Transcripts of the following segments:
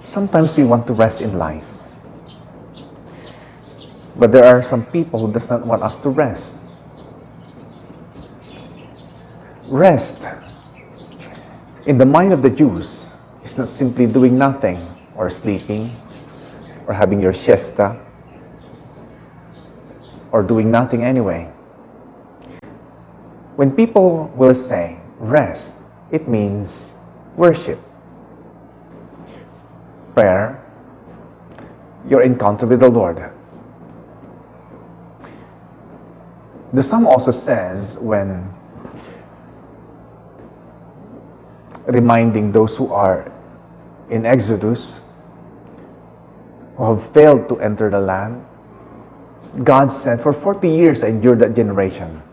Sometimes we want to rest in life. But there are some people who does not want us to rest. Rest, in the mind of the Jews, is not simply doing nothing, or sleeping, or having your siesta, or doing nothing anyway. When people will say rest, it means worship, prayer, your encounter with the Lord. The Psalm also says, when reminding those who are in Exodus, who have failed to enter the land, God said, for 40 years I endured that generation.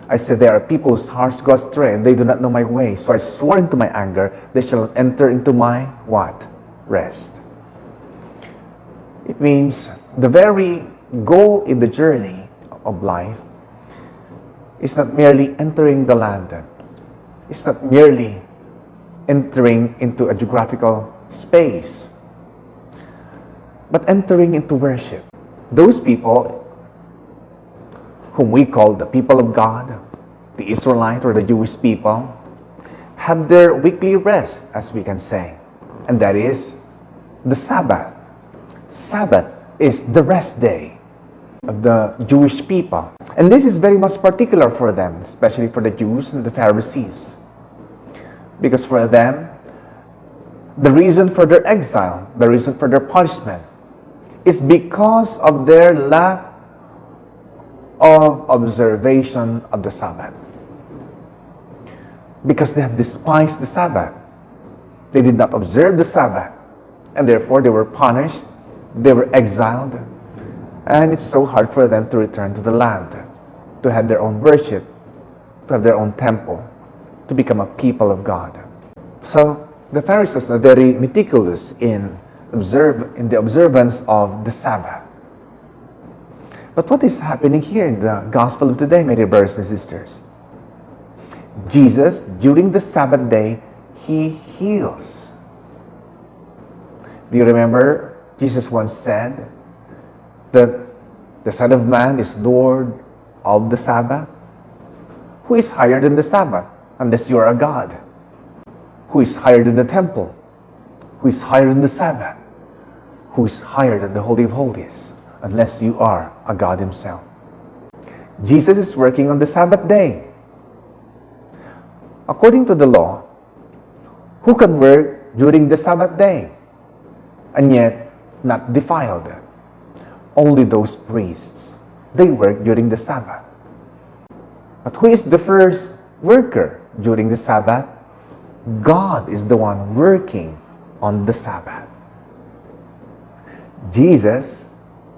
I said, there are people whose hearts go astray, and they do not know my way. So I swore into my anger, they shall enter into my, what? Rest. It means the very goal in the journey of life is not merely entering the land. It's not merely entering into a geographical space, but entering into worship. Those people whom we call the people of God, the Israelite or the Jewish people, have their weekly rest, as we can say, and that is the Sabbath. Sabbath is the rest day of the Jewish people. And this is very much particular for them, especially for the Jews and the Pharisees. Because for them, the reason for their exile, the reason for their punishment, is because of their lack of observation of the Sabbath. Because they have despised the Sabbath. They did not observe the Sabbath, and therefore they were punished, they were exiled, and it's so hard for them to return to the land, to have their own worship, to have their own temple, to become a people of God. So the Pharisees are very meticulous in the observance of the Sabbath. But what is happening here in the gospel of today, my dear brothers and sisters? Jesus, during the Sabbath day, He heals. Do you remember Jesus once said that the Son of Man is Lord of the Sabbath? Who is higher than the Sabbath, unless you are a God? Who is higher than the temple? Who is higher than the Sabbath? Who is higher than the Holy of Holies, unless you are a God Himself? Jesus is working on the Sabbath day. According to the law, who can work during the Sabbath day and yet not defiled? Only those priests. They work during the Sabbath. But who is the first worker during the Sabbath? God is the one working on the Sabbath. Jesus,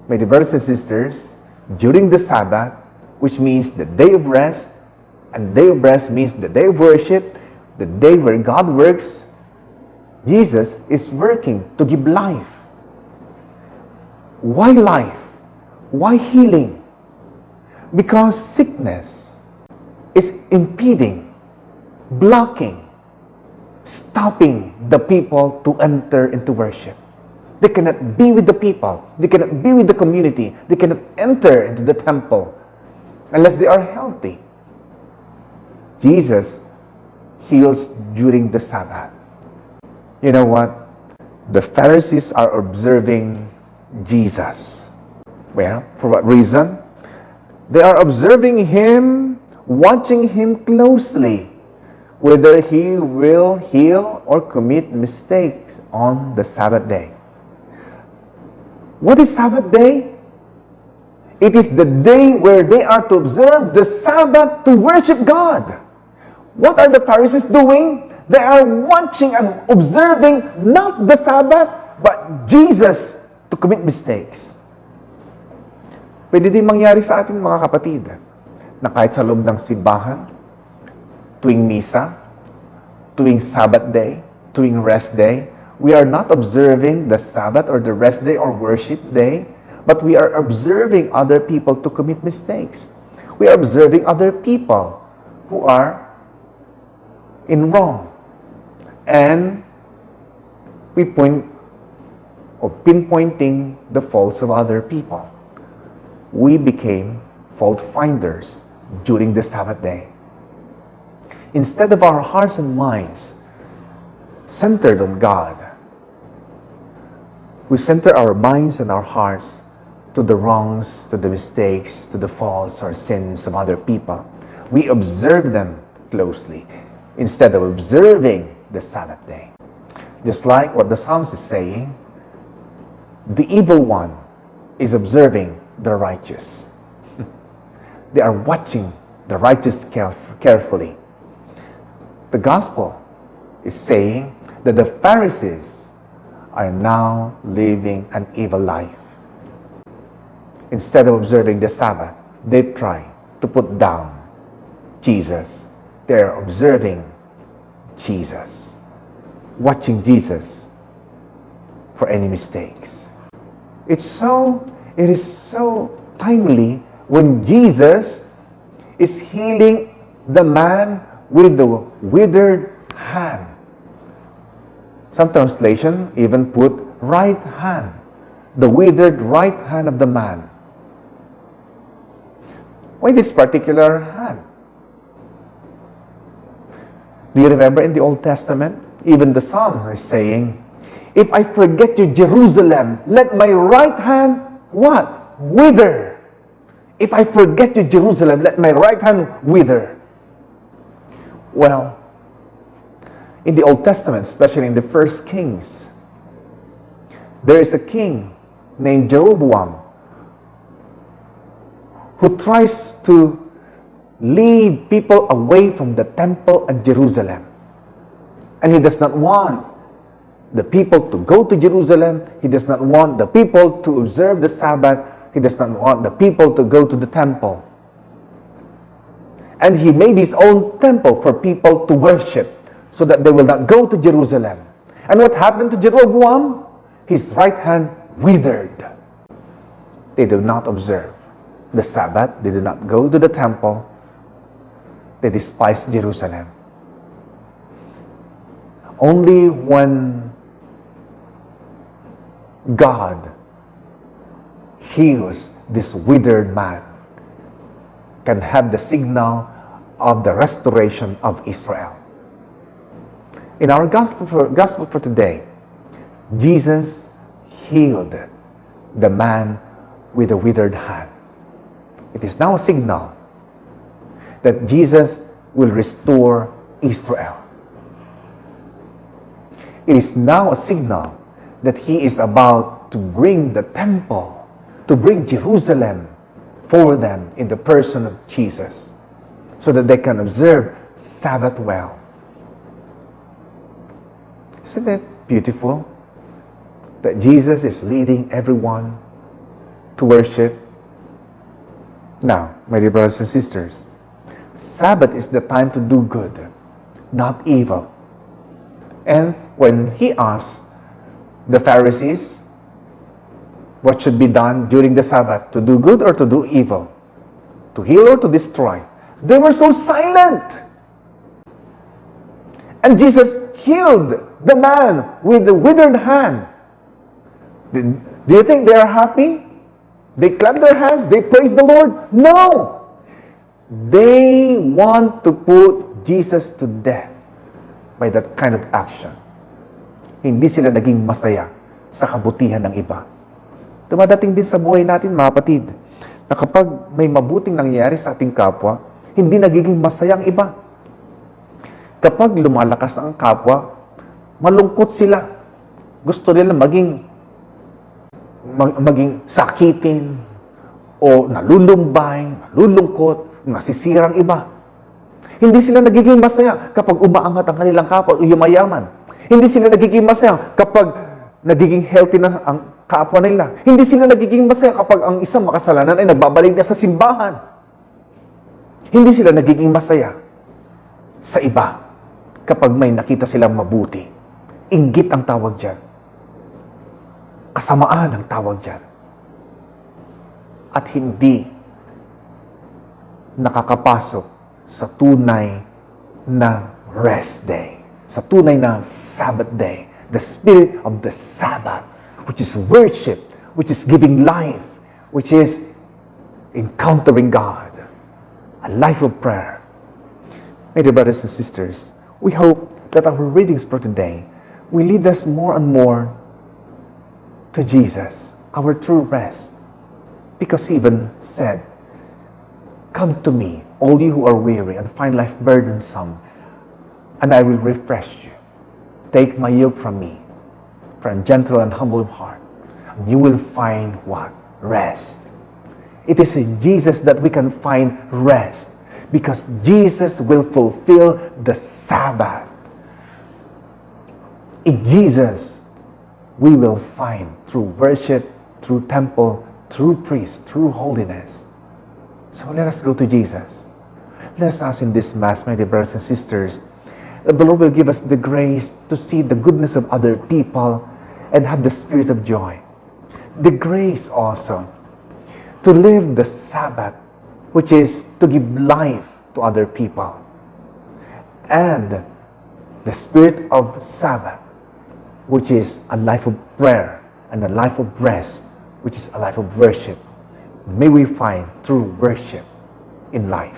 my dear brothers and sisters, during the Sabbath, which means the day of rest, and day of rest means the day of worship, the day where God works, Jesus is working to give life. Why life? Why healing? Because sickness is impeding, blocking, stopping the people to enter into worship. They cannot be with the people. They cannot be with the community. They cannot enter into the temple unless they are healthy. Jesus heals during the Sabbath. You know what? The Pharisees are observing Jesus. Well, for what reason? They are observing him, watching him closely, whether he will heal or commit mistakes on the Sabbath day. What is Sabbath day? It is the day where they are to observe the Sabbath to worship God. What are the Pharisees doing? They are watching and observing not the Sabbath, but Jesus to commit mistakes. Pwede din mangyari sa atin mga kapatid, na kahit sa loob ng simbahan, tuwing misa, tuwing Sabbath day, tuwing rest day, we are not observing the Sabbath or the rest day or worship day, but we are observing other people to commit mistakes. We are observing other people who are in wrong. And we point or pinpointing the faults of other people. We became fault finders during the Sabbath day. Instead of our hearts and minds centered on God, we center our minds and our hearts to the wrongs, to the mistakes, to the faults or sins of other people. We observe them closely instead of observing the Sabbath day. Just like what the Psalms is saying, the evil one is observing the righteous. They are watching the righteous carefully. The gospel is saying that the Pharisees are now living an evil life. Instead of observing the Sabbath, they try to put down Jesus. They are observing Jesus, watching Jesus for any mistakes. It is so timely when Jesus is healing the man with the withered hand. Some translation even put right hand, the withered right hand of the man. Why this particular hand? Do you remember in the Old Testament, even the Psalm is saying, if I forget you, Jerusalem, let my right hand, what? Wither. If I forget you, Jerusalem, let my right hand wither. Well, in the Old Testament, especially in the first Kings, there is a king named Jeroboam who tries to lead people away from the temple at Jerusalem. And he does not want the people to go to Jerusalem. He does not want the people to observe the Sabbath. He does not want the people to go to the temple. And he made his own temple for people to worship so that they will not go to Jerusalem. And what happened to Jeroboam? His right hand withered. They did not observe the Sabbath. They did not go to the temple. They despised Jerusalem. Only when God heals this withered man can have the signal of the restoration of Israel. In our gospel for today, Jesus healed the man with the withered hand. It is now a signal that Jesus will restore Israel. It is now a signal that He is about to bring the temple, to bring Jerusalem for them in the person of Jesus, so that they can observe Sabbath well. Isn't it beautiful that Jesus is leading everyone to worship? Now, my dear brothers and sisters, Sabbath is the time to do good, not evil. And when He asked the Pharisees what should be done during the Sabbath, to do good or to do evil, to heal or to destroy, they were so silent. And Jesus healed the man with the withered hand. Do you think they are happy? They clap their hands, they praise the Lord? No! They want to put Jesus to death by that kind of action. Hindi sila naging masaya sa kabutihan ng iba. Dumadating din sa buhay natin, mga kapatid, na kapag may mabuting nangyayari sa ating kapwa, hindi nagiging masaya ang iba. Kapag lumalakas ang kapwa, malungkot sila. Gusto nila maging sakitin, o nalulumbay, nalulungkot, nasisira ang iba. Hindi sila nagiging masaya kapag umaangat ang kanilang kapwa o yumayaman. Hindi sila nagiging masaya kapag nagiging healthy na ang kapwa nila. Hindi sila nagiging masaya kapag ang isang makasalanan ay nagbabalik na sa simbahan. Hindi sila nagiging masaya sa iba kapag may nakita silang mabuti. Inggit ang tawag dyan. Kasamaan ang tawag dyan. At hindi nakakapasok sa tunay na rest day, sa tunay na Sabbath day, the spirit of the Sabbath, which is worship, which is giving life, which is encountering God, a life of prayer. My dear brothers and sisters, we hope that our readings for today will lead us more and more to Jesus, our true rest. Because he even said, "Come to me, all you who are weary and find life burdensome, and I will refresh you. Take my yoke from me, for I am gentle and humble in heart, and you will find" what? Rest. It is in Jesus that we can find rest, because Jesus will fulfill the Sabbath. In Jesus, we will find through worship, through temple, through priest, through holiness. So let us go to Jesus. Let us ask in this Mass, my dear brothers and sisters, that the Lord will give us the grace to see the goodness of other people and have the spirit of joy. The grace also to live the Sabbath, which is to give life to other people. And the spirit of Sabbath, which is a life of prayer and a life of rest, which is a life of worship. May we find true worship in life.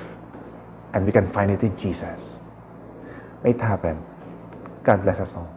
And we can find it in Jesus. May it happen. God bless us all.